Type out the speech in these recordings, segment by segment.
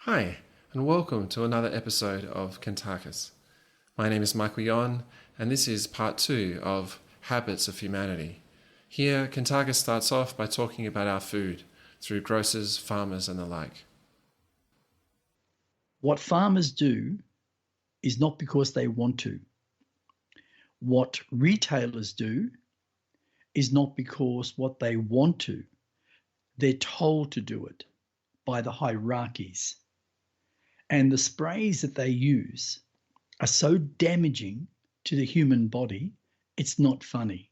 Hi, and welcome to another episode of Kuntarkis. My name is Michael Yon, and this is part 2 of Habits of Humanity. Here, Kuntarkis starts off by talking about our food through grocers, farmers, and the like. What farmers do is not because they want to. What retailers do is not because what they want to. They're told to do it by the hierarchies. And the sprays that they use are so damaging to the human body, it's not funny.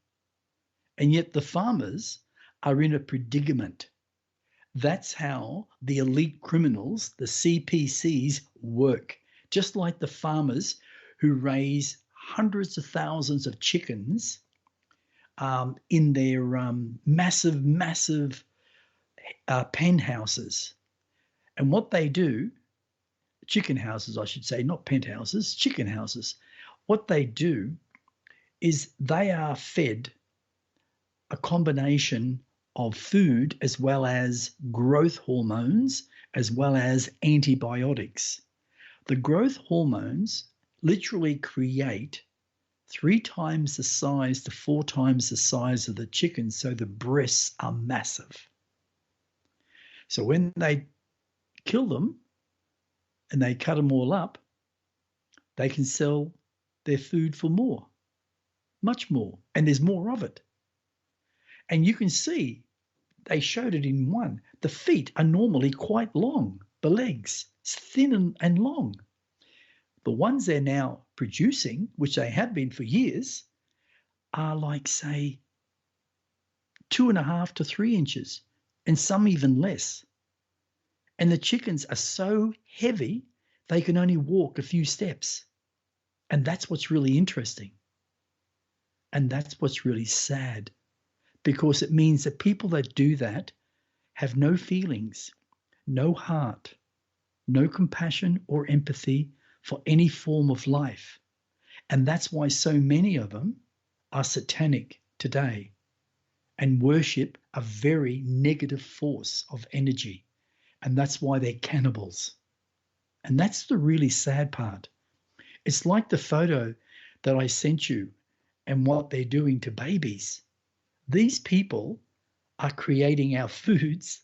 And yet the farmers are in a predicament. That's how the elite criminals, the CPCs, work. Just like the farmers who raise hundreds of thousands of chickens in their massive pen houses. And what they do, chicken houses, I should say, not penthouses, chicken houses. What they do is they are fed a combination of food as well as growth hormones, as well as antibiotics. The growth hormones literally create 3 times the size to 4 times the size of the chicken, so the breasts are massive. So when they kill them and they cut them all up, they can sell their food for more, much more, and there's more of it. And you can see, they showed it in one. The feet are normally quite long, the legs, thin and long. The ones they're now producing, which they have been for years, are like, say, 2.5 to 3 inches, and some even less. And the chickens are so heavy, they can only walk a few steps. And that's what's really interesting. And that's what's really sad, because it means that people that do that have no feelings, no heart, no compassion or empathy for any form of life. And that's why so many of them are satanic today and worship a very negative force of energy. And that's why they're cannibals. And that's the really sad part. It's like the photo that I sent you and what they're doing to babies. These people are creating our foods,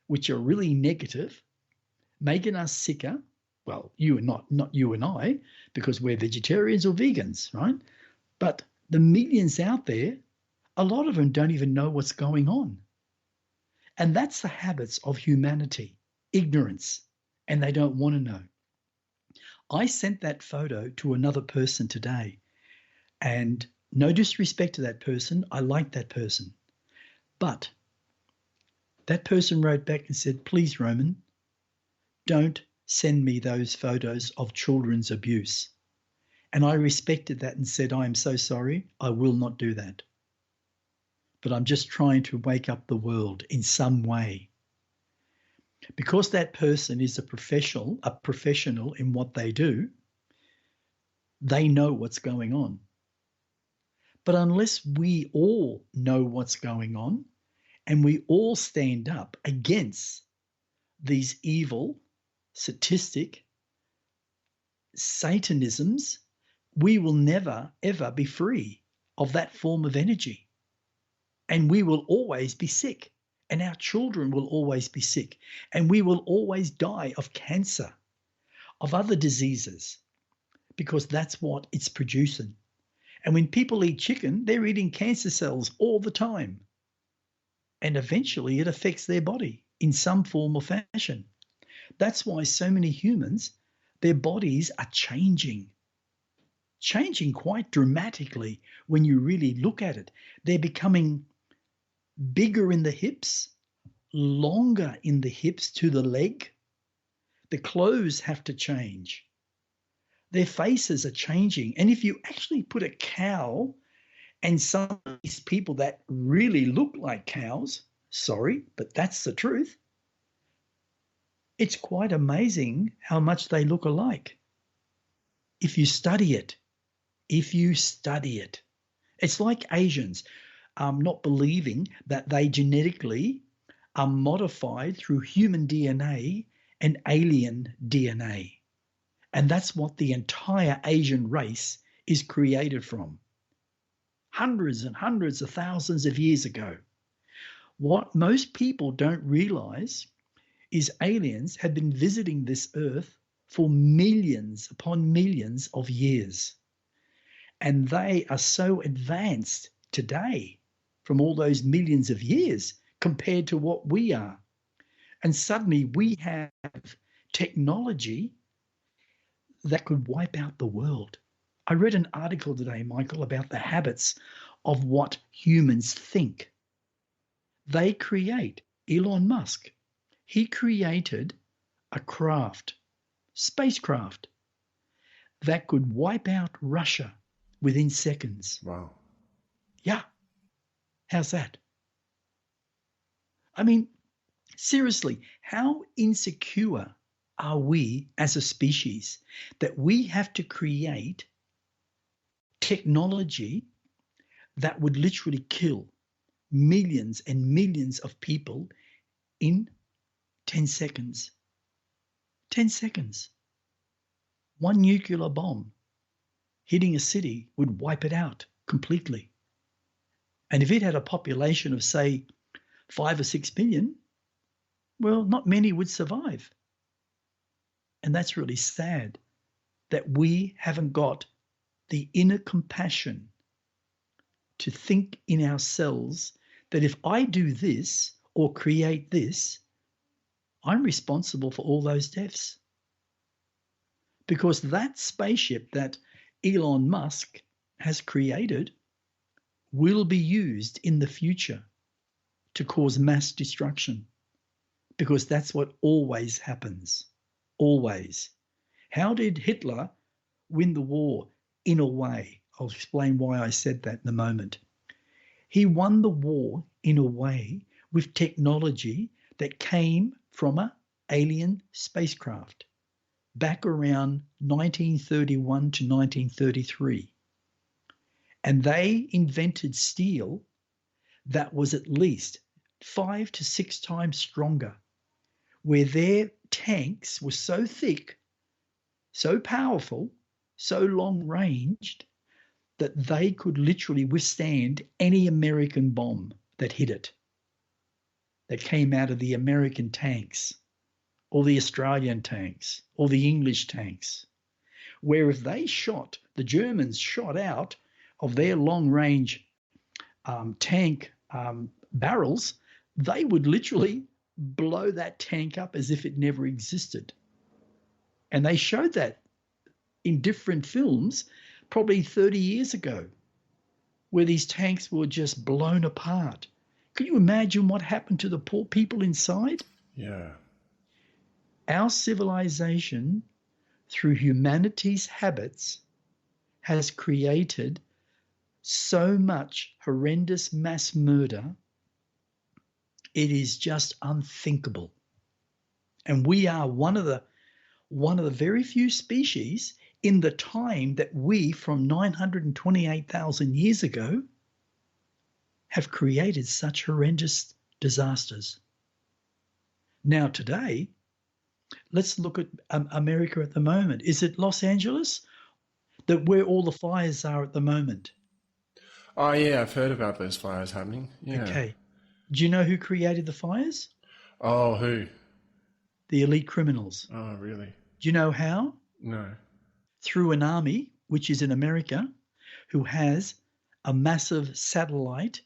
which are really negative, making us sicker. Well, you and not you and I, because we're vegetarians or vegans, right? But the millions out there, a lot of them don't even know what's going on. And that's the habits of humanity, ignorance, and they don't want to know. I sent that photo to another person today, and no disrespect to that person, I like that person. But that person wrote back and said, please, Roman, don't send me those photos of children's abuse. And I respected that and said, I am so sorry, I will not do that. But I'm just trying to wake up the world in some way. Because that person is a professional in what they do, they know what's going on. But unless we all know what's going on and we all stand up against these evil, sadistic Satanisms, we will never, ever be free of that form of energy. And we will always be sick, and our children will always be sick, and we will always die of cancer, of other diseases, because that's what it's producing. And when people eat chicken, they're eating cancer cells all the time. And eventually it affects their body in some form or fashion. That's why so many humans, their bodies are changing quite dramatically when you really look at it. They're becoming bigger in the hips, longer in the hips to the leg. The clothes have to change. Their faces are changing. And if you actually put a cow and some of these people that really look like cows, sorry, but that's the truth, it's quite amazing how much they look alike. If you study it, it's like Asians not believing that they genetically are modified through human DNA and alien DNA. And that's what the entire Asian race is created from. Hundreds and hundreds of thousands of years ago. What most people don't realize is aliens have been visiting this earth for millions upon millions of years. And they are so advanced today from all those millions of years compared to what we are. And suddenly we have technology that could wipe out the world. I read an article today, Michael, about the habits of what humans think. They create, Elon Musk, he created a spacecraft, that could wipe out Russia within seconds. Wow. Yeah. How's that? I mean, seriously, how insecure are we as a species that we have to create technology that would literally kill millions and millions of people in 10 seconds? 10 seconds. One nuclear bomb hitting a city would wipe it out completely. And if it had a population of, say, 5 or 6 million, well, not many would survive. And that's really sad that we haven't got the inner compassion to think in ourselves that if I do this or create this, I'm responsible for all those deaths. Because that spaceship that Elon Musk has created will be used in the future to cause mass destruction. Because that's what always happens. Always. How did Hitler win the war? In a way. I'll explain why I said that in a moment. He won the war in a way with technology that came from an alien spacecraft back around 1931 to 1933. And they invented steel that was at least 5 to 6 times stronger, where their tanks were so thick, so powerful, so long-ranged, that they could literally withstand any American bomb that hit it, that came out of the American tanks, or the Australian tanks, or the English tanks. Where if they shot, the Germans shot out of their long-range tank barrels, they would literally blow that tank up as if it never existed. And they showed that in different films probably 30 years ago, where these tanks were just blown apart. Can you imagine what happened to the poor people inside? Yeah. Our civilization, through humanity's habits, has created so much horrendous mass murder. It is just unthinkable. And we are one of the very few species in the time that we, from 928,000 years ago, have created such horrendous disasters. Now today, let's look at America at the moment. Is it Los Angeles that where all the fires are at the moment? Oh, yeah, I've heard about those fires happening. Yeah. Okay. Do you know who created the fires? Oh, who? The elite criminals. Oh, really? Do you know how? No. Through an army, which is in America, who has a massive satellite,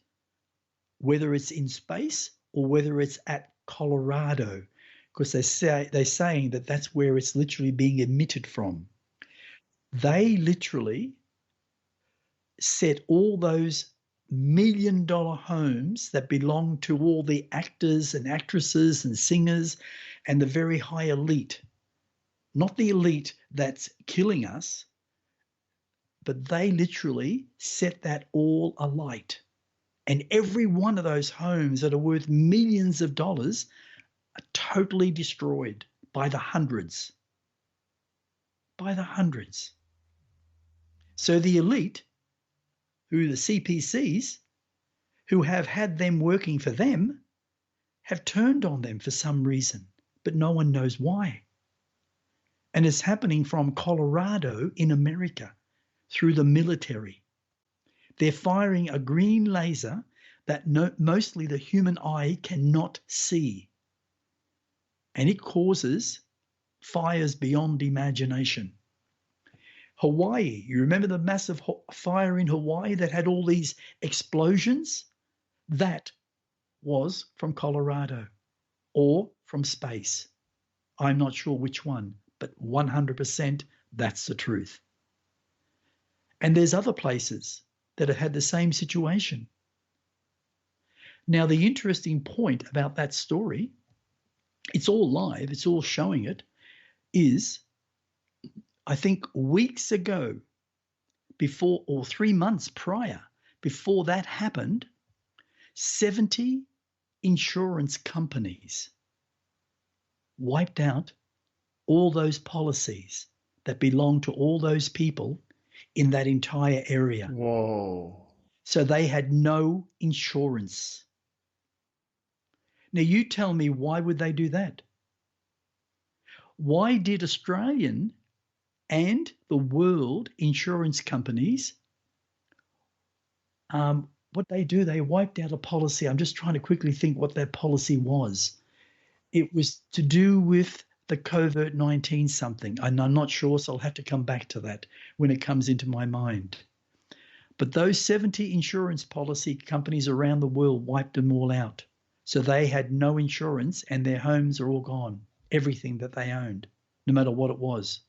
whether it's in space or whether it's at Colorado, because they're saying that that's where it's literally being emitted from. They literally set all those $1 million homes that belong to all the actors and actresses and singers and the very high elite, not the elite that's killing us, but they literally set that all alight. And every one of those homes that are worth millions of dollars are totally destroyed by the hundreds. By the hundreds. So the elite, who the CPCs, who have had them working for them, have turned on them for some reason. but no one knows why. And it's happening from Colorado in America through the military. They're firing a green laser that mostly the human eye cannot see. And it causes fires beyond imagination. Hawaii, you remember the massive fire in Hawaii that had all these explosions? That was from Colorado or from space. I'm not sure which one, but 100% that's the truth. And there's other places that have had the same situation. Now, the interesting point about that story, it's all live, it's all showing it, is I think weeks ago, before, or 3 months prior, before that happened, 70 insurance companies wiped out all those policies that belonged to all those people in that entire area. Whoa. So they had no insurance. Now you tell me, why would they do that? Why did Australian and the world insurance companies, what they do, they wiped out a policy. I'm just trying to quickly think what that policy was. It was to do with the COVID-19 something, and I'm not sure, so I'll have to come back to that when it comes into my mind. But those 70 insurance policy companies around the world wiped them all out. So they had no insurance and their homes are all gone, everything that they owned, no matter what it was.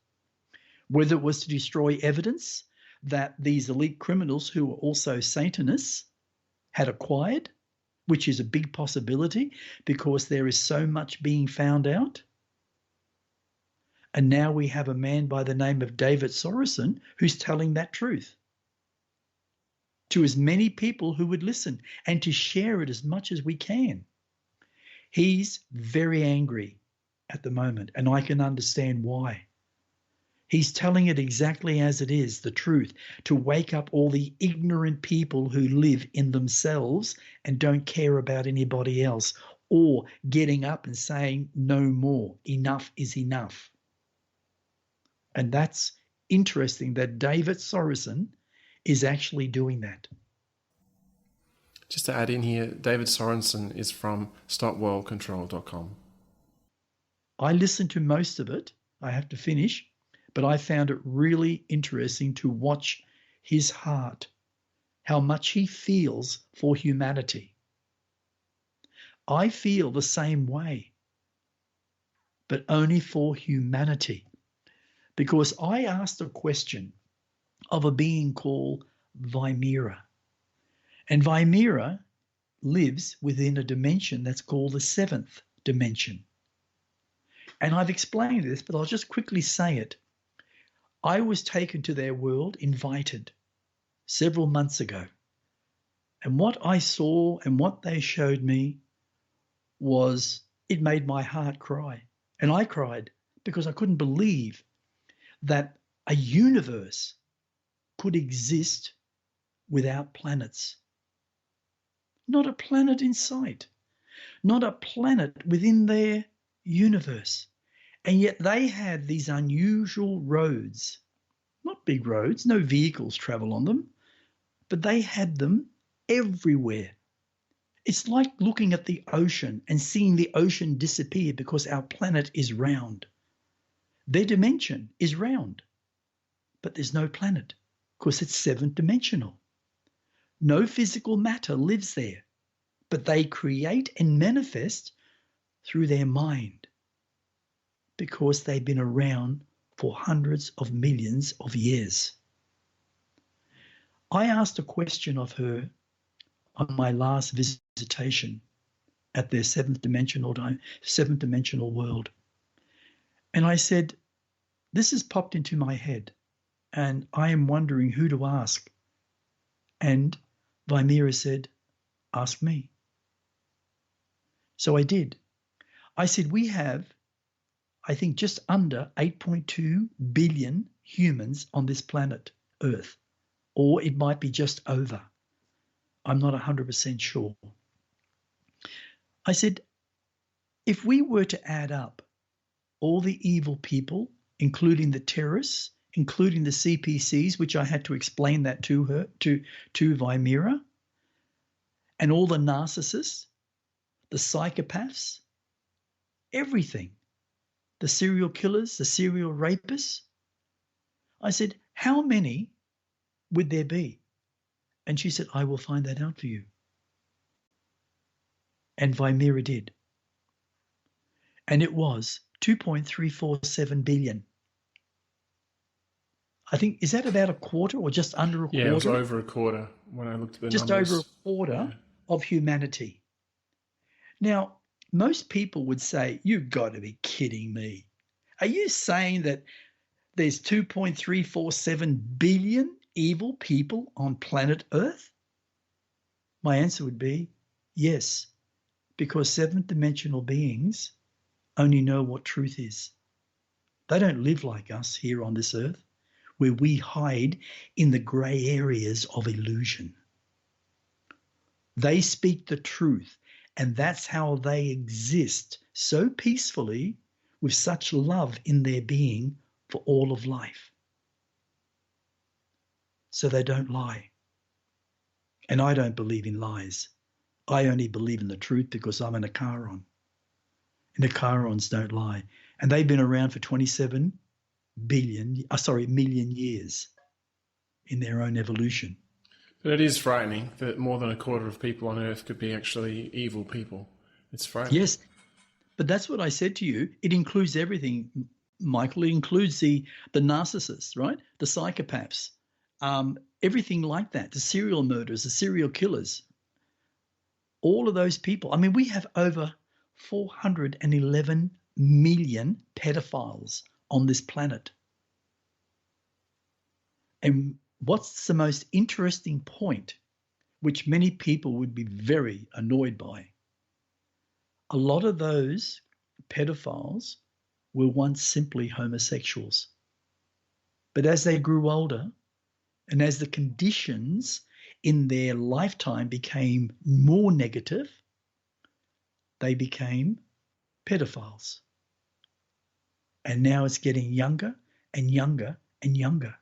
Whether it was to destroy evidence that these elite criminals who were also Satanists had acquired, which is a big possibility because there is so much being found out. And now we have a man by the name of David Sorensen who's telling that truth to as many people who would listen and to share it as much as we can. He's very angry at the moment, and I can understand why. He's telling it exactly as it is, the truth, to wake up all the ignorant people who live in themselves and don't care about anybody else, or getting up and saying no more, enough is enough. And that's interesting that David Sorensen is actually doing that. Just to add in here, David Sorensen is from stopworldcontrol.com. I listened to most of it. I have to finish, but I found it really interesting to watch his heart, how much he feels for humanity. I feel the same way, but only for humanity, because I asked a question of a being called Vimera. And Vimera lives within a dimension that's called the seventh dimension. And I've explained this, but I'll just quickly say it. I was taken to their world, invited, several months ago. And what I saw and what they showed me was, it made my heart cry. And I cried because I couldn't believe that a universe could exist without planets. Not a planet in sight, not a planet within their universe. And yet they had these unusual roads, not big roads, no vehicles travel on them, but they had them everywhere. It's like looking at the ocean and seeing the ocean disappear because our planet is round. Their dimension is round, but there's no planet because it's seventh dimensional. No physical matter lives there, but they create and manifest through their mind because they've been around for hundreds of millions of years. I asked a question of her on my last visitation at their seventh dimensional world. And I said, this has popped into my head and I am wondering who to ask. And Vimera said, ask me. So I did. I said, we have, I think, just under 8.2 billion humans on this planet, Earth, or it might be just over. I'm not 100% sure. I said, if we were to add up all the evil people, including the terrorists, including the CPCs, which I had to explain that to her, to Vimera, and all the narcissists, the psychopaths, everything, the serial killers, the serial rapists. I said, how many would there be? And she said, I will find that out for you. And Vimera did. And it was 2.347 billion. I think, is that about a quarter or just under a quarter? Yeah, it was over a quarter when I looked at the just numbers. Just over a quarter of humanity. Now, most people would say, you've got to be kidding me. Are you saying that there's 2.347 billion evil people on planet Earth? My answer would be yes, because seventh dimensional beings only know what truth is. They don't live like us here on this earth, where we hide in the gray areas of illusion. They speak the truth, and that's how they exist so peacefully with such love in their being for all of life. So they don't lie. And I don't believe in lies. I only believe in the truth because I'm an Acharon. And the Acharons don't lie. And they've been around for 27 million years in their own evolution. But it is frightening that more than a quarter of people on Earth could be actually evil people. It's frightening. Yes, but that's what I said to you. It includes everything, Michael. It includes the narcissists, right? The psychopaths, everything like that, the serial murderers, the serial killers, all of those people. I mean, we have over 411 million pedophiles on this planet. And what's the most interesting point, which many people would be very annoyed by? A lot of those pedophiles were once simply homosexuals. But as they grew older and as the conditions in their lifetime became more negative, they became pedophiles. And now it's getting younger and younger and younger.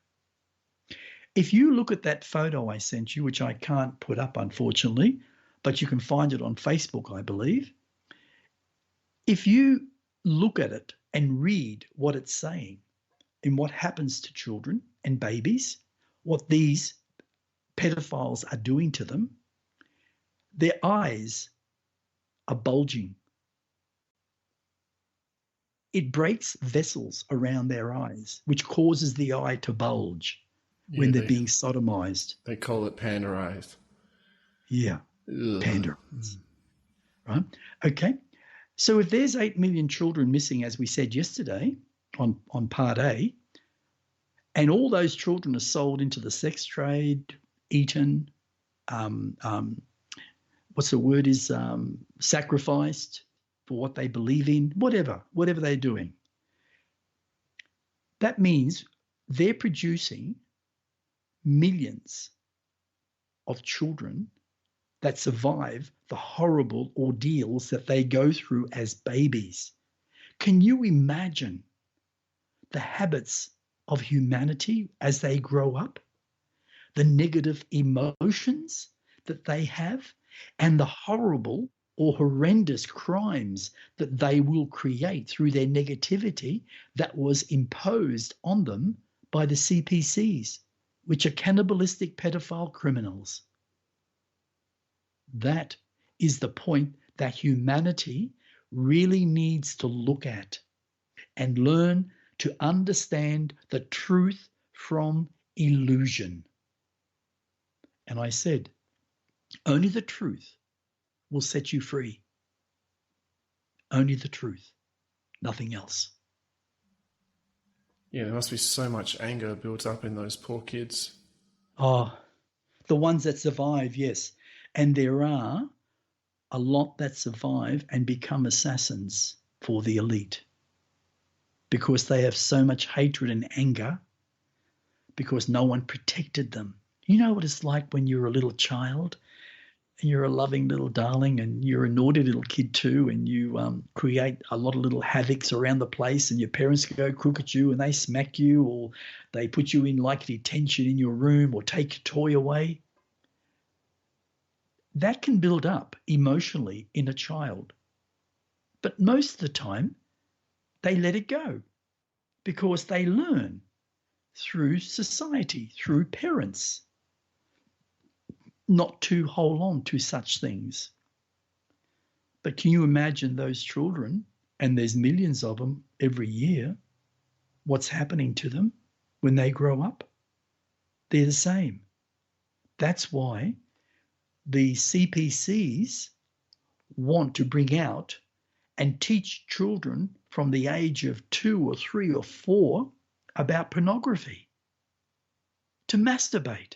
If you look at that photo I sent you, which I can't put up, unfortunately, but you can find it on Facebook, I believe. If you look at it and read what it's saying and what happens to children and babies, what these pedophiles are doing to them, their eyes are bulging. It breaks vessels around their eyes, which causes the eye to bulge when they're being sodomized. They call it panderized. Yeah, panderized. Right? Okay. So if there's 8 million children missing, as we said yesterday on part A, and all those children are sold into the sex trade, eaten, sacrificed for what they believe in, whatever they're doing. That means they're producing millions of children that survive the horrible ordeals that they go through as babies. Can you imagine the habits of humanity as they grow up? The negative emotions that they have and the horrible or horrendous crimes that they will create through their negativity that was imposed on them by the CPCs, which are cannibalistic pedophile criminals. That is the point that humanity really needs to look at and learn to understand the truth from illusion. And I said, only the truth will set you free. Only the truth, nothing else. Yeah, there must be so much anger built up in those poor kids. Oh, the ones that survive, yes. And there are a lot that survive and become assassins for the elite because they have so much hatred and anger because no one protected them. You know what it's like when you're a little child and you're a loving little darling, and you're a naughty little kid too, and you create a lot of little havocs around the place, and your parents go crook at you and they smack you, or they put you in like detention in your room, or take your toy away. That can build up emotionally in a child. But most of the time, they let it go because they learn through society, through parents, not to hold on to such things. But can you imagine those children, and there's millions of them every year, what's happening to them when they grow up? They're the same. That's why the CPCs want to bring out and teach children from the age of 2 or 3 or 4 about pornography, to masturbate,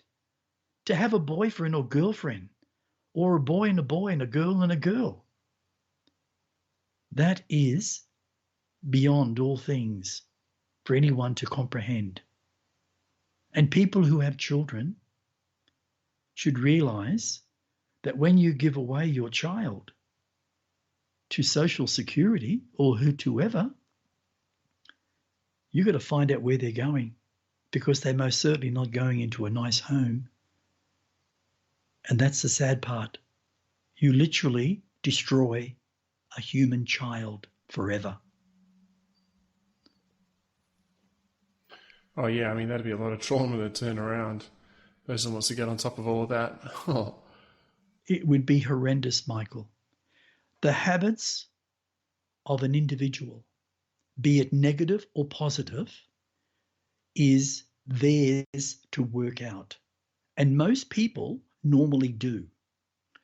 to have a boyfriend or girlfriend, or a boy and a boy and a girl and a girl. That is beyond all things for anyone to comprehend. And people who have children should realize that when you give away your child to Social Security or whoever, you've got to find out where they're going, because they're most certainly not going into a nice home. And that's the sad part. You literally destroy a human child forever. Oh, yeah, I mean, that'd be a lot of trauma to turn around. Person wants to get on top of all of that. Oh. It would be horrendous, Michael. The habits of an individual, be it negative or positive, is theirs to work out. And most people normally do.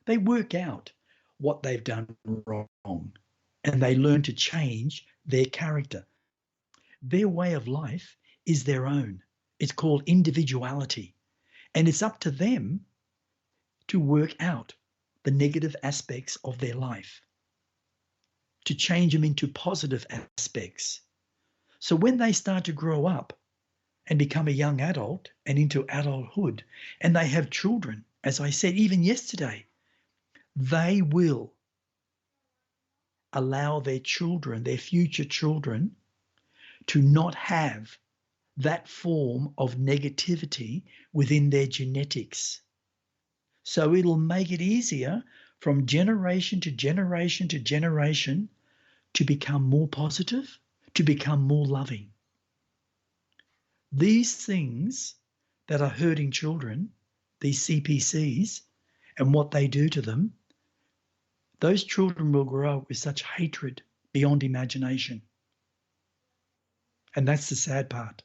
They work out what they've done wrong, and they learn to change their character. Their way of life is their own. It's called individuality. And it's up to them to work out the negative aspects of their life, to change them into positive aspects. So when they start to grow up and become a young adult and into adulthood, and they have children, as I said, even yesterday, they will allow their children, their future children, to not have that form of negativity within their genetics. So it'll make it easier from generation to generation to generation to become more positive, to become more loving. These things that are hurting children, these CPCs, and what they do to them, those children will grow up with such hatred beyond imagination. And that's the sad part.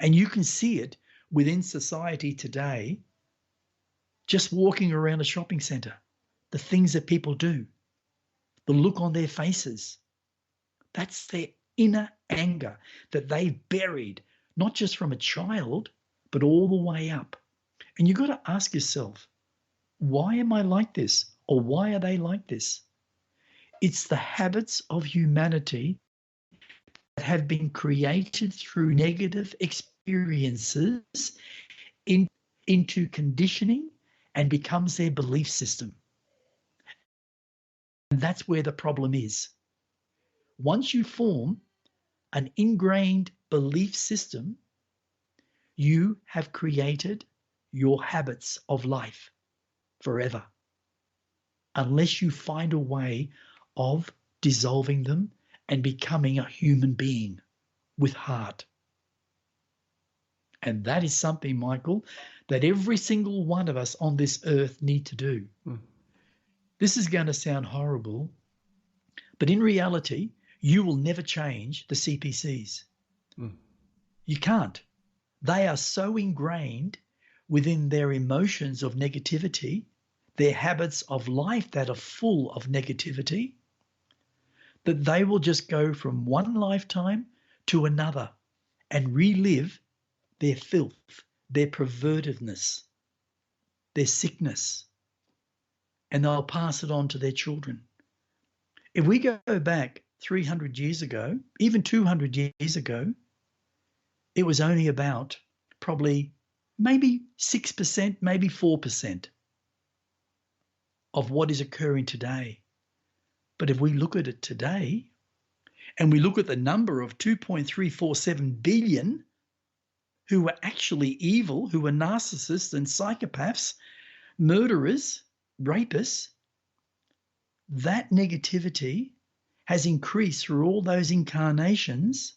And you can see it within society today, just walking around a shopping centre, the things that people do, the look on their faces. That's their inner anger that they've buried, not just from a child, but all the way up. And you've got to ask yourself, why am I like this? Or why are they like this? It's the habits of humanity that have been created through negative experiences into conditioning and becomes their belief system. And that's where the problem is. Once you form an ingrained belief system, you have created your habits of life forever, unless you find a way of dissolving them and becoming a human being with heart. And that is something, Michael, that every single one of us on this earth need to do. This is going to sound horrible, but in reality, you will never change the CPCs. You can't. They are so ingrained within their emotions of negativity, their habits of life that are full of negativity, that they will just go from one lifetime to another and relive their filth, their pervertiveness, their sickness, and they'll pass it on to their children. If we go back 300 years ago, even 200 years ago, it was only about probably maybe 6%, maybe 4%. of what is occurring today. But if we look at it today, and we look at the number of 2.347 billion who are actually evil, who are narcissists and psychopaths, murderers, rapists, that negativity has increased through all those incarnations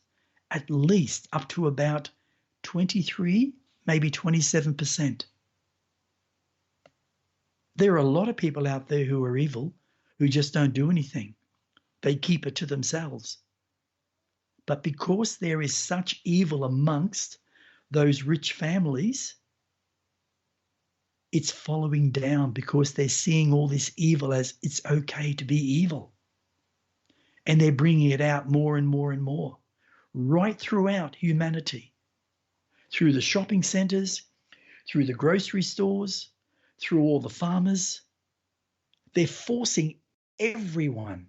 at least up to about 23, maybe 27%. There are a lot of people out there who are evil who just don't do anything. They keep it to themselves. But because there is such evil amongst those rich families, it's following down because they're seeing all this evil as it's okay to be evil. And they're bringing it out more and more and more, right throughout humanity, through the shopping centers, through the grocery stores, through all the farmers. They're forcing everyone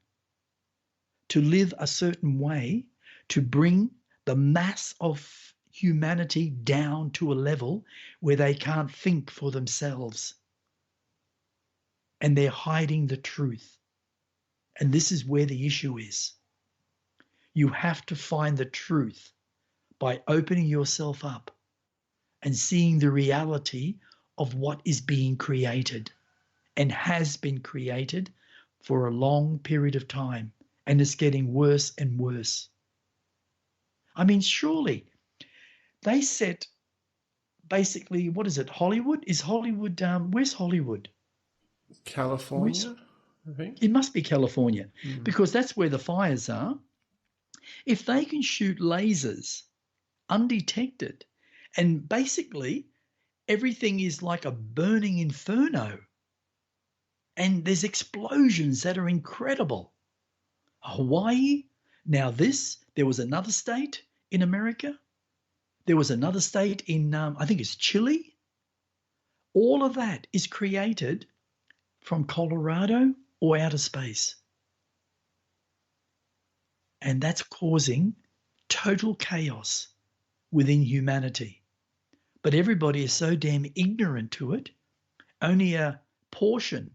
to live a certain way to bring the mass of humanity down to a level where they can't think for themselves. And they're hiding the truth. And this is where the issue is. You have to find the truth by opening yourself up and seeing the reality of what is being created and has been created for a long period of time, and it's getting worse and worse. I mean, surely they set basically, what is it, Hollywood? Is Hollywood, where's Hollywood? California, I think. It must be California, because that's where the fires are. If they can shoot lasers undetected, and basically everything is like a burning inferno, and there's explosions that are incredible. Hawaii, now there was another state in America. There was another state in, I think it's Chile. All of that is created from Colorado or outer space. And that's causing total chaos within humanity. But everybody is so damn ignorant to it. Only a portion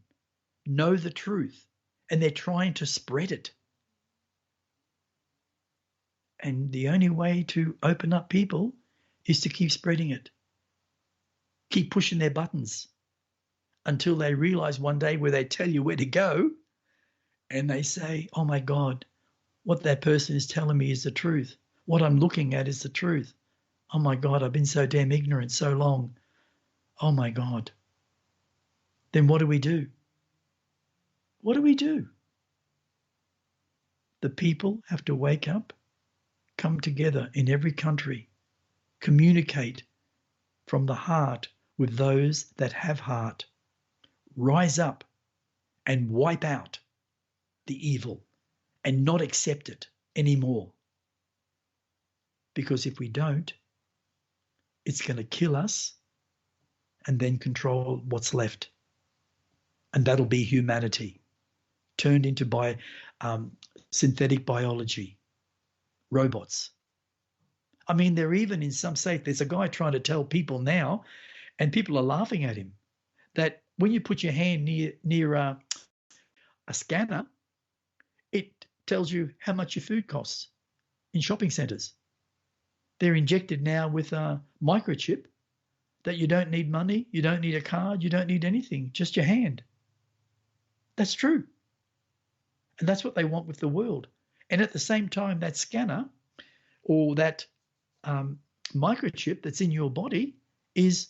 know the truth, and they're trying to spread it. And the only way to open up people is to keep spreading it. Keep pushing their buttons until they realize one day where they tell you where to go and they say, oh my God, what that person is telling me is the truth. What I'm looking at is the truth. Oh my God, I've been so damn ignorant so long. Oh my God. Then what do we do? What do we do? The people have to wake up, come together in every country, communicate from the heart with those that have heart, rise up and wipe out the evil and not accept it anymore. Because if we don't, it's going to kill us and then control what's left. And that'll be humanity turned into synthetic biology, robots. I mean, they're even in some state, there's a guy trying to tell people now, and people are laughing at him, that when you put your hand near a scanner, it tells you how much your food costs in shopping centers. They're injected now with a microchip that you don't need money, you don't need a card, you don't need anything, just your hand. That's true. And that's what they want with the world. And at the same time, that scanner or that microchip that's in your body is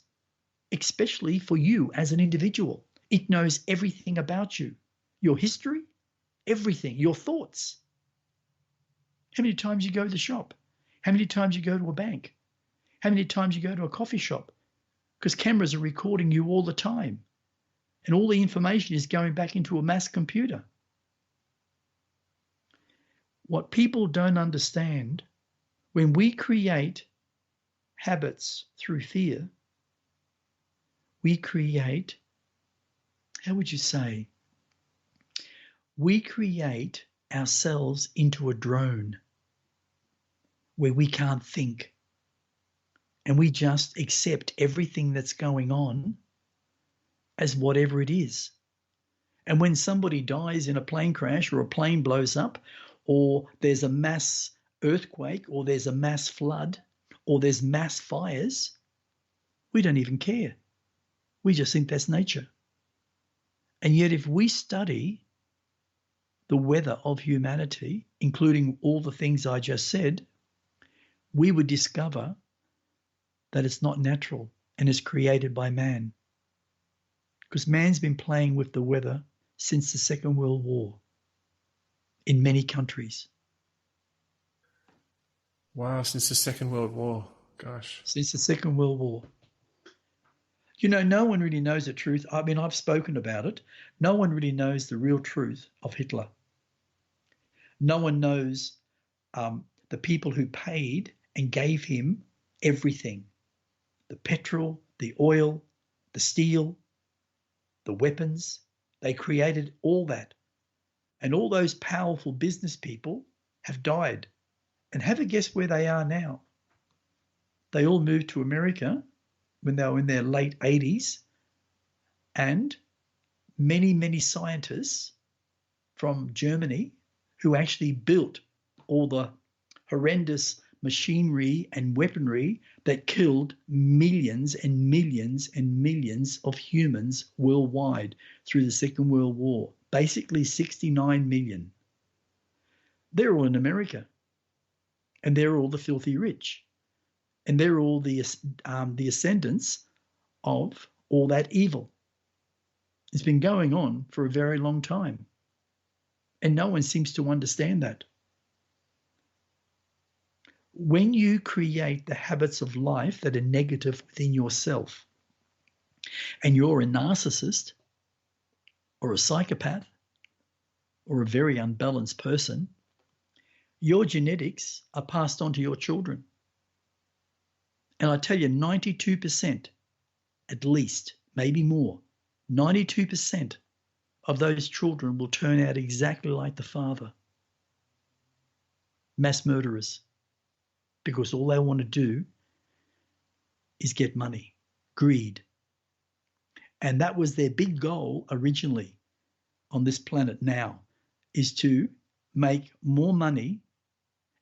especially for you as an individual. It knows everything about you, your history, everything, your thoughts. How many times you go to the shop? How many times you go to a bank? How many times you go to a coffee shop? Because cameras are recording you all the time. And all the information is going back into a mass computer. What people don't understand, when we create habits through fear, we create, how would you say? We create ourselves into a drone where we can't think. And we just accept everything that's going on as whatever it is. And when somebody dies in a plane crash or a plane blows up or there's a mass earthquake or there's a mass flood or there's mass fires, we don't even care. We just think that's nature. And yet if we study the weather of humanity, including all the things I just said, we would discover that it's not natural and is created by man. Because man's been playing with the weather since the Second World War in many countries. Wow, since the Second World War. Gosh. Since the Second World War. You know, no one really knows the truth. I mean, I've spoken about it. No one really knows the real truth of Hitler. No one knows the people who paid and gave him everything. The petrol, the oil, the steel, the weapons. They created all that. And all those powerful business people have died. And have a guess where they are now. They all moved to America when they were in their late 80s. And many, many scientists from Germany who actually built all the horrendous machinery and weaponry that killed millions and millions and millions of humans worldwide through the Second World War. Basically 69 million. They're all in America. And they're all the filthy rich. And they're all the ascendants of all that evil. It's been going on for a very long time. And no one seems to understand that. When you create the habits of life that are negative within yourself, and you're a narcissist or a psychopath or a very unbalanced person, your genetics are passed on to your children. And I tell you, 92%, at least, maybe more, 92% of those children will turn out exactly like the father. Mass murderers. Because all they want to do is get money, greed. And that was their big goal originally on this planet now, is to make more money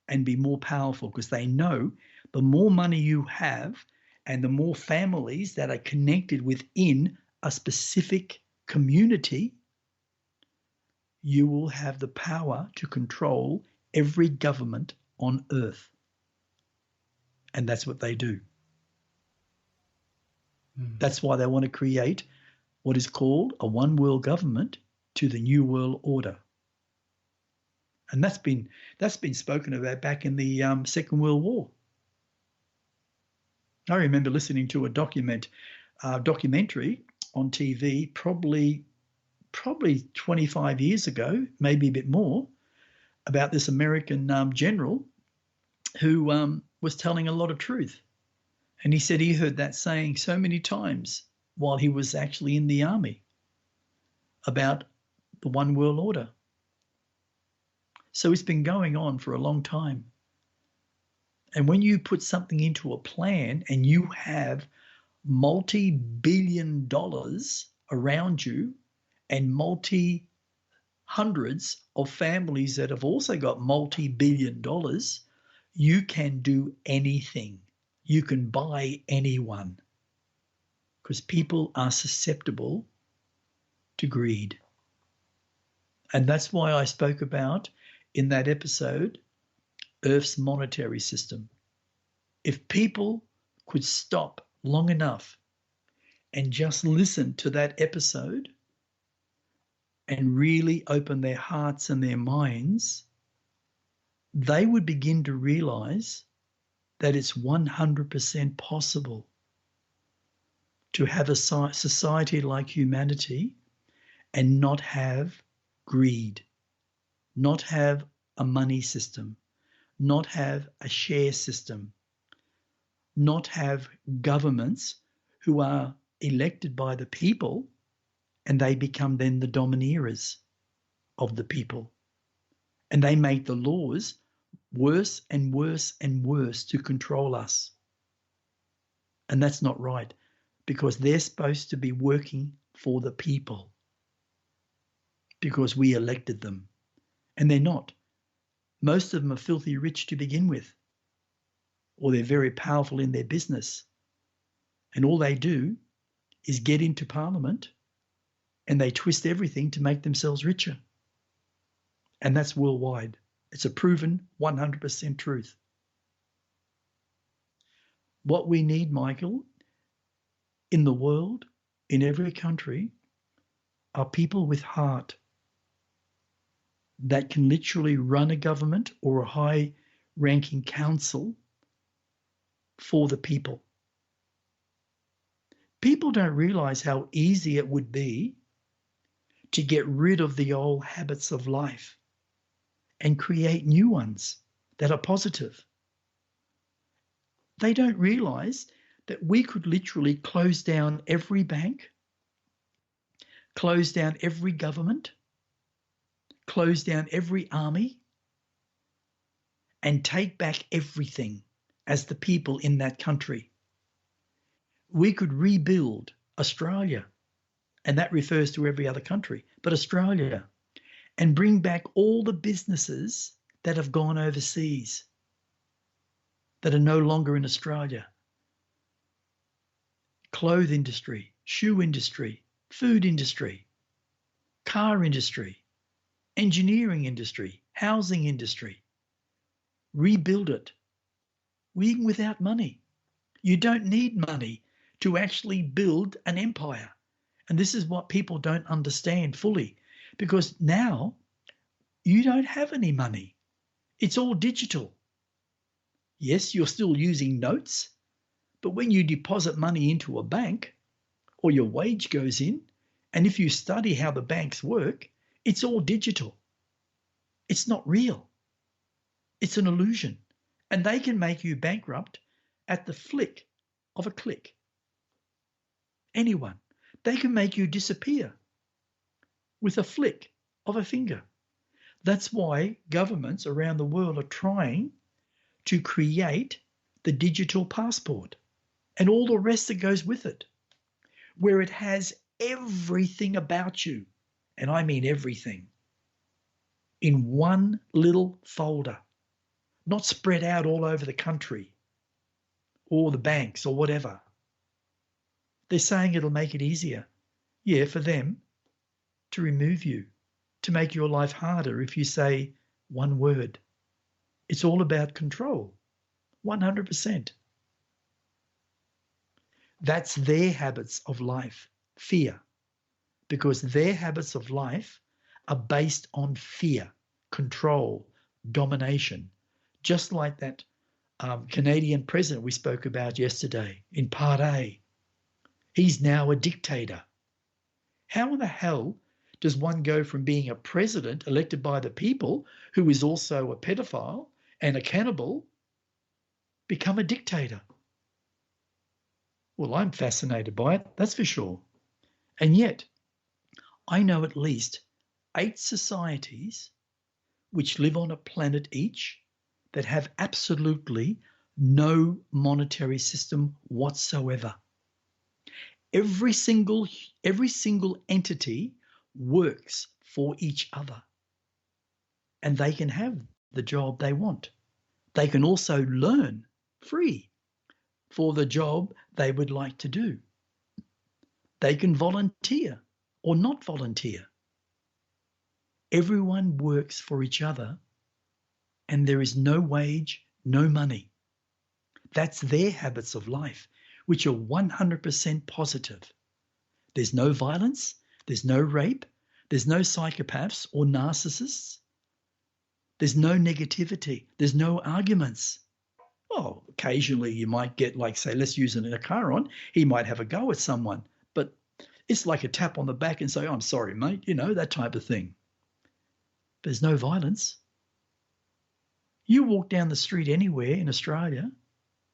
and be more powerful, because they know the more money you have and the more families that are connected within a specific community, you will have the power to control every government on earth. And that's what they do. That's why they want to create what is called a one world government to the New World Order. And that's been spoken about back in the Second World War. I remember listening to a documentary on TV probably 25 years ago, maybe a bit more, about this American general who was telling a lot of truth. And he said he heard that saying so many times while he was actually in the army about the one world order. So it's been going on for a long time. And when you put something into a plan and you have multi-billion dollars around you and multi-hundreds of families that have also got multi-billion dollars, you can do anything. You can buy anyone, because people are susceptible to greed. And that's why I spoke about in that episode, Earth's monetary system. If people could stop long enough and just listen to that episode and really open their hearts and their minds, they would begin to realize that it's 100% possible to have a society like humanity and not have greed, not have a money system, not have a share system, not have governments who are elected by the people and they become then the domineers of the people. And they make the laws worse and worse and worse to control us. And that's not right, because they're supposed to be working for the people. because we elected them. And they're not. Most of them are filthy rich to begin with, or they're very powerful in their business. And all they do is get into Parliament and they twist everything to make themselves richer. And that's worldwide. It's a proven 100% truth. What we need, Michael, in the world, in every country, are people with heart that can literally run a government or a high-ranking council for the people. People don't realize how easy it would be to get rid of the old habits of life and create new ones that are positive. They don't realize that we could literally close down every bank, close down every government, close down every army, and take back everything as the people in that country. We could rebuild Australia, and that refers to every other country, but Australia, and bring back all the businesses that have gone overseas, that are no longer in Australia. Clothes industry, shoe industry, food industry, car industry, engineering industry, housing industry. Rebuild it, even without money. You don't need money to actually build an empire. And this is what people don't understand fully, because now you don't have any money. It's all digital. Yes, you're still using notes, but when you deposit money into a bank or your wage goes in, and if you study how the banks work, it's all digital. It's not real. It's an illusion. And they can make you bankrupt at the flick of a click. Anyone. They can make you disappear with a flick of a finger. That's why governments around the world are trying to create the digital passport and all the rest that goes with it, where it has everything about you, and I mean everything, in one little folder, not spread out all over the country or the banks or whatever. They're saying it'll make it easier, yeah, for them to remove you, to make your life harder if you say one word. It's all about control, 100%. That's their habits of life, fear, because their habits of life are based on fear, control, domination, just like that Canadian president we spoke about yesterday in Part A. He's now a dictator. How in the hell does one go from being a president elected by the people, who is also a pedophile and a cannibal, become a dictator? Well, I'm fascinated by it, that's for sure. And yet, I know at least 8 societies which live on a planet each that have absolutely no monetary system whatsoever. Every single entity works for each other, and they can have the job they want. They can also learn free for the job they would like to do. They can volunteer or not volunteer. Everyone works for each other, and there is no wage, no money. That's their habits of life, which are 100% positive. There's no violence, there's no rape, there's no psychopaths or narcissists. There's no negativity, there's no arguments. Oh, occasionally you might get, like, say, let's use it in a car on, he might have a go at someone, but it's like a tap on the back and say, oh, I'm sorry, mate, that type of thing. There's no violence. You walk down the street anywhere in Australia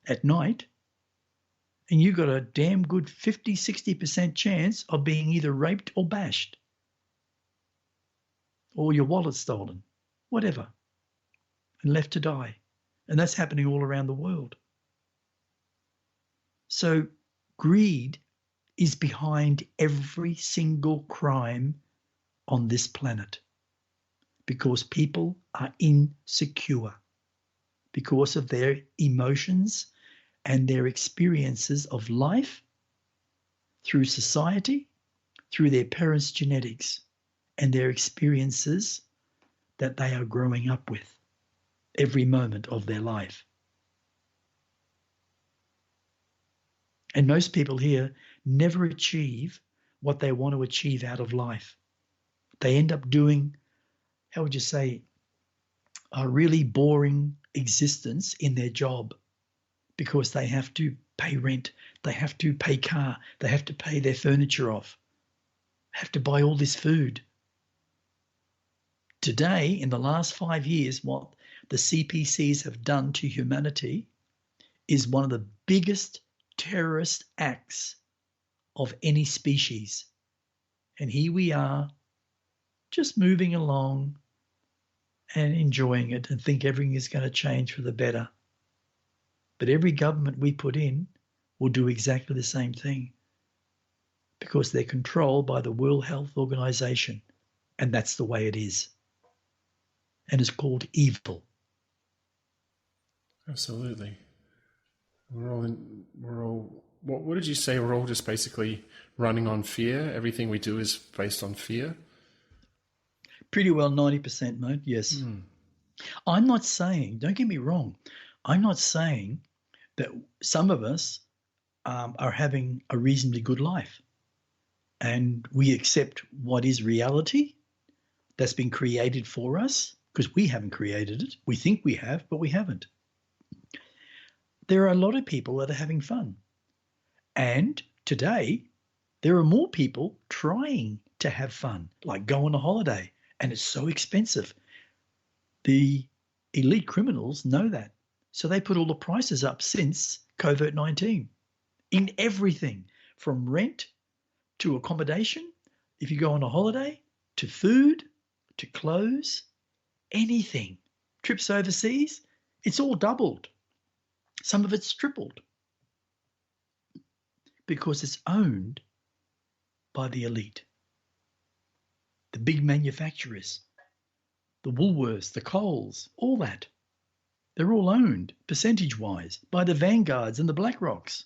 at night, and you've got a damn good 50, 60% chance of being either raped or bashed, or your wallet stolen, whatever, and left to die. And that's happening all around the world. So greed is behind every single crime on this planet because people are insecure because of their emotions and their experiences of life through society, through their parents' genetics, and their experiences that they are growing up with every moment of their life. And most people here never achieve what they want to achieve out of life. They end up doing, how would you say, a really boring existence in their job because they have to pay rent, they have to pay car, they have to pay their furniture off, have to buy all this food. Today, in the last 5 years, what the CPCs have done to humanity is one of the biggest terrorist acts of any species. And here we are, just moving along and enjoying it and think everything is going to change for the better. But every government we put in will do exactly the same thing because they're controlled by the World Health Organization, and that's the way it is. And it's called evil. Absolutely. What did you say? We're all just basically running on fear. Everything we do is based on fear. Pretty well 90%, mate, yes. I'm not saying, don't get me wrong, I'm not saying that some of us are having a reasonably good life and we accept what is reality that's been created for us because we haven't created it. We think we have, but we haven't. There are a lot of people that are having fun. And today, there are more people trying to have fun, like go on a holiday, and it's so expensive. The elite criminals know that. So they put all the prices up since COVID-19 in everything from rent to accommodation, if you go on a holiday, to food, to clothes, anything. Trips overseas, it's all doubled. Some of it's tripled because it's owned by the elite, the big manufacturers, the Woolworths, the Coles, all that. They're all owned percentage-wise by the Vanguards and the BlackRocks.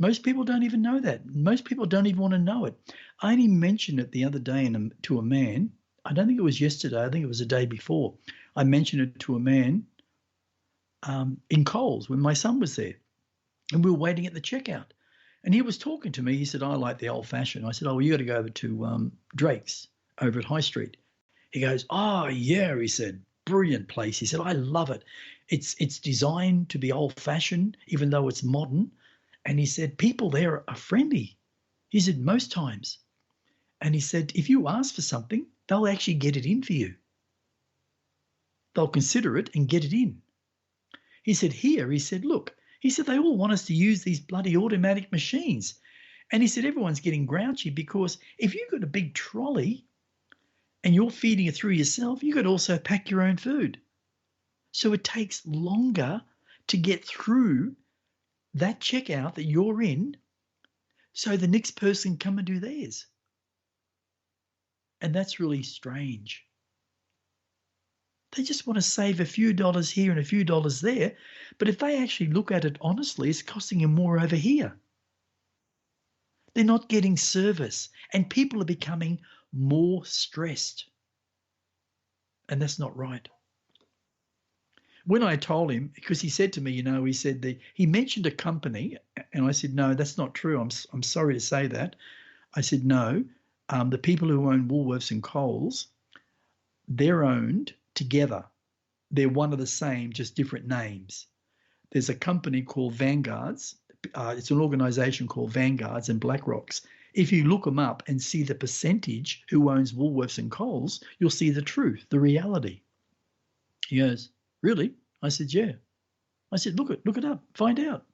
Most people don't even know that. Most people don't even want to know it. I only mentioned it the other day to a man. I don't think it was yesterday. I think it was the day before. I mentioned it to a man in Coles when my son was there. And we were waiting at the checkout. And he was talking to me. He said, I like the old-fashioned. I said, oh, well, you got to go over to Drake's over at High Street. He goes, oh, yeah, he said, brilliant place. He said, I love it. It's designed to be old-fashioned, even though it's modern. And he said, people there are friendly. He said, most times. And he said, if you ask for something, they'll actually get it in for you. They'll consider it and get it in. He said, here, he said, look, he said, they all want us to use these bloody automatic machines. And he said, everyone's getting grouchy because if you've got a big trolley and you're feeding it through yourself, you could also pack your own food. So it takes longer to get through that checkout that you're in so the next person can come and do theirs. And that's really strange. They just want to save a few dollars here and a few dollars there. But if they actually look at it honestly, it's costing them more over here. They're not getting service and people are becoming more stressed. And that's not right. When I told him, because he said to me, he said he mentioned a company, and I said, no, that's not true. I'm sorry to say that. I said, no, the people who own Woolworths and Coles, they're owned together. They're one of the same, just different names. There's a company called Vanguards. It's an organization called Vanguards and BlackRocks. If you look them up and see the percentage who owns Woolworths and Coles, you'll see the truth, the reality. He goes, really? I said, yeah. I said, look it up, find out.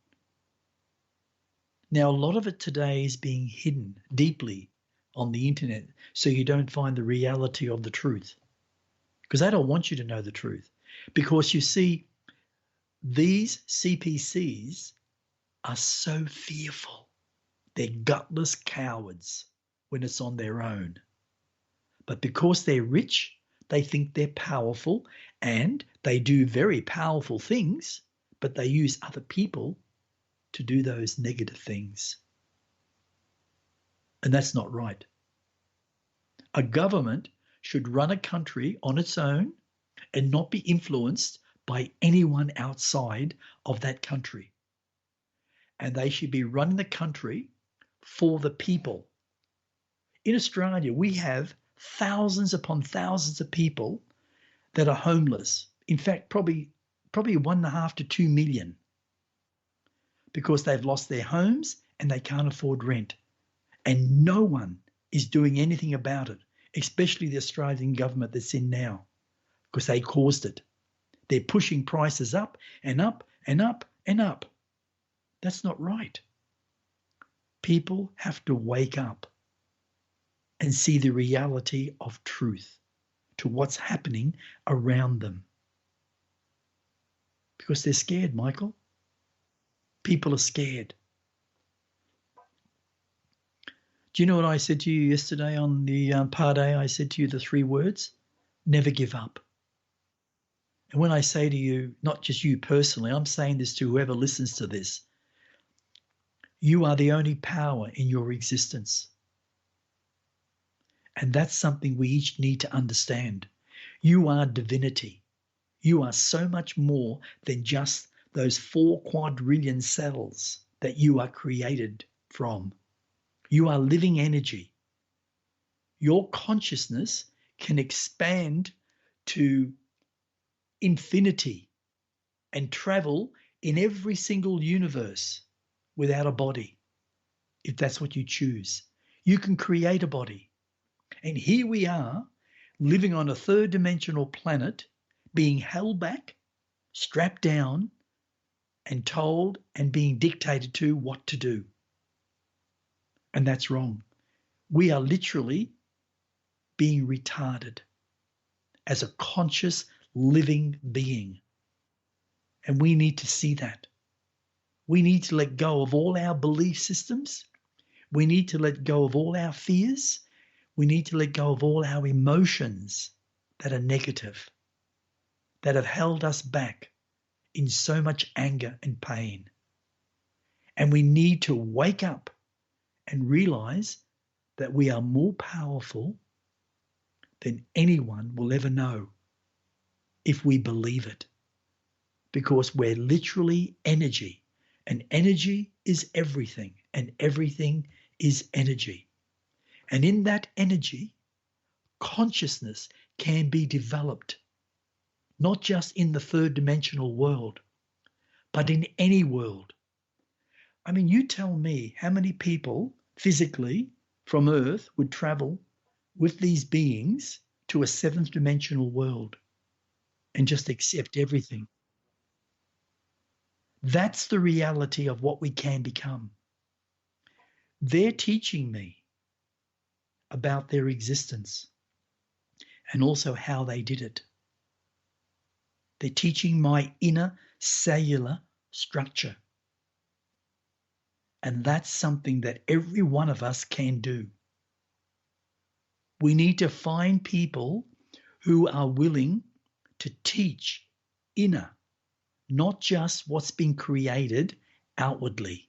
Now, a lot of it today is being hidden deeply on the internet so you don't find the reality of the truth. Because they don't want you to know the truth. Because you see, these CPCs are so fearful. They're gutless cowards. when it's on their own. But because they're rich, they think they're powerful, and they do very powerful things, but they use other people to do those negative things. And that's not right. A government should run a country on its own and not be influenced by anyone outside of that country. And they should be running the country for the people. In Australia, we have thousands upon thousands of people that are homeless. In fact, probably 1.5 to 2 million, because they've lost their homes and they can't afford rent. And no one is doing anything about it, especially the Australian government that's in now, because they caused it. They're pushing prices up and up and up and up. That's not right. People have to wake up and see the reality of truth to what's happening around them. Because they're scared, Michael. People are scared. Do you know what I said to you yesterday on the part A? I said to you the 3 words: never give up. And when I say to you, not just you personally, I'm saying this to whoever listens to this, you are the only power in your existence. And that's something we each need to understand. You are divinity. You are so much more than just those 4 quadrillion cells that you are created from. You are living energy. Your consciousness can expand to infinity and travel in every single universe without a body, if that's what you choose. You can create a body. And here we are, living on a 3rd dimensional planet, being held back, strapped down, and told and being dictated to what to do. And that's wrong. We are literally being retarded as a conscious living being. And we need to see that. We need to let go of all our belief systems. We need to let go of all our fears. We need to let go of all our emotions that are negative, that have held us back in so much anger and pain. And we need to wake up and realize that we are more powerful than anyone will ever know if we believe it. Because we're literally energy, and energy is everything, and everything is energy. And in that energy, consciousness can be developed, not just in the 3rd dimensional world, but in any world. I mean, you tell me how many people physically from Earth would travel with these beings to a 7th dimensional world and just accept everything. That's the reality of what we can become. They're teaching me about their existence and also how they did it. They're teaching my inner cellular structure. And that's something that every one of us can do. We need to find people who are willing to teach inner, not just what's been created outwardly.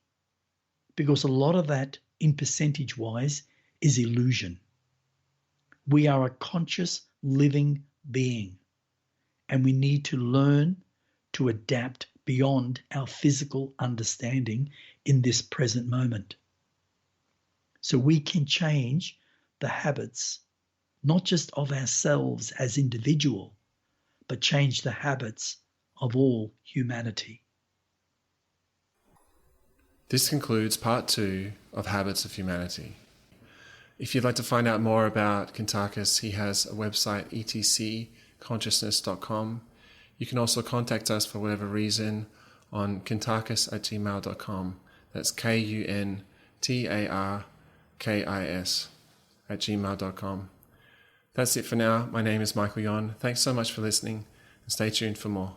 Because a lot of that, in percentage-wise, is illusion. We are a conscious living being, and we need to learn to adapt beyond our physical understanding in this present moment. So we can change the habits, not just of ourselves as individual, but change the habits of all humanity. This concludes part 2 of Habits of Humanity. If you'd like to find out more about Kuntarkis, he has a website, etcconsciousness.com. You can also contact us for whatever reason on kuntarkis@gmail.com. That's KUNTARKIS@gmail.com. That's it for now. My name is Michael Yon. Thanks so much for listening, and stay tuned for more.